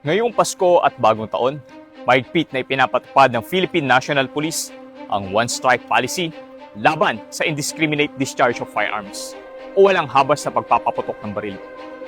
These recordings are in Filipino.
Ngayong Pasko at Bagong Taon, mahigpit na ipinapatupad ng Philippine National Police ang one-strike policy laban sa indiscriminate discharge of firearms o walang habas na pagpapaputok ng baril.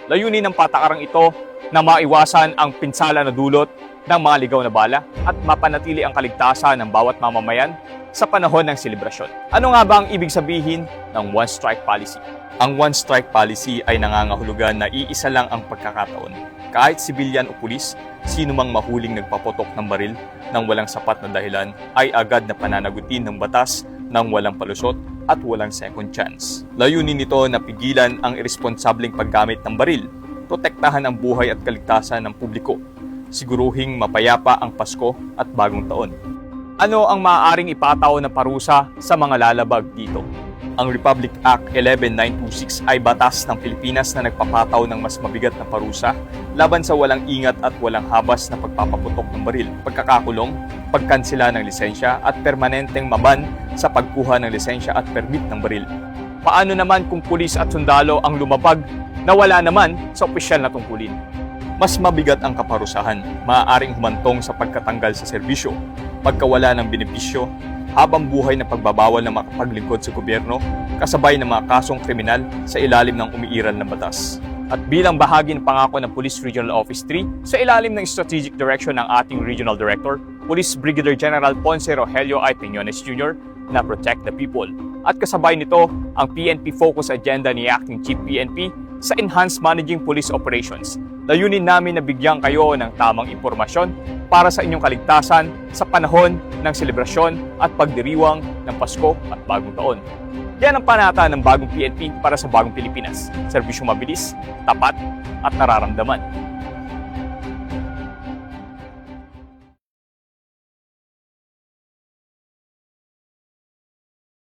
Layunin ng patakarang ito na maiwasan ang pinsala na dulot ng mga ligaw na bala at mapanatili ang kaligtasan ng bawat mamamayan sa panahon ng selebrasyon. Ano nga ba ang ibig sabihin ng one-strike policy? Ang one-strike policy ay nangangahulugan na iisa lang ang pagkakataon. Kahit sibilyan o pulis, sino mang mahuling nagpaputok ng baril nang walang sapat na dahilan ay agad na pananagutin ng batas nang walang palusot at walang second chance. Layunin nito na pigilan ang irresponsableng paggamit ng baril, protektahan ang buhay at kaligtasan ng publiko, siguruhing mapayapa ang Pasko at Bagong Taon. Ano ang maaaring ipataw na parusa sa mga lalabag dito? Ang Republic Act 11926 ay batas ng Pilipinas na nagpapataw ng mas mabigat na parusa laban sa walang ingat at walang habas na pagpapaputok ng baril, pagkakakulong, pagkansela ng lisensya at permanenteng maban sa pagkuha ng lisensya at permit ng baril. Paano naman kung pulis at sundalo ang lumabag na wala naman sa opisyal na tungkulin? Mas mabigat ang kaparusahan, maaaring humantong sa pagkatanggal sa serbisyo, pagkawala ng benepisyo, habang buhay na pagbabawal na makapaglingkod sa gobyerno, kasabay ng mga kasong kriminal sa ilalim ng umiiral na batas. At bilang bahagi ng pangako ng Police Regional Office 3, sa ilalim ng strategic direction ng ating Regional Director, Police Brigadier General Ponce Rogelio I. Piñones Jr. na Protect the People. At kasabay nito, ang PNP Focus Agenda ni Acting Chief PNP sa Enhanced Managing Police Operations. Layunin namin na bigyan kayo ng tamang impormasyon para sa inyong kaligtasan sa panahon ng selebrasyon at pagdiriwang ng Pasko at Bagong Taon. Yan ang panata ng bagong PNP para sa bagong Pilipinas. Serbisyong mabilis, tapat at nararamdaman.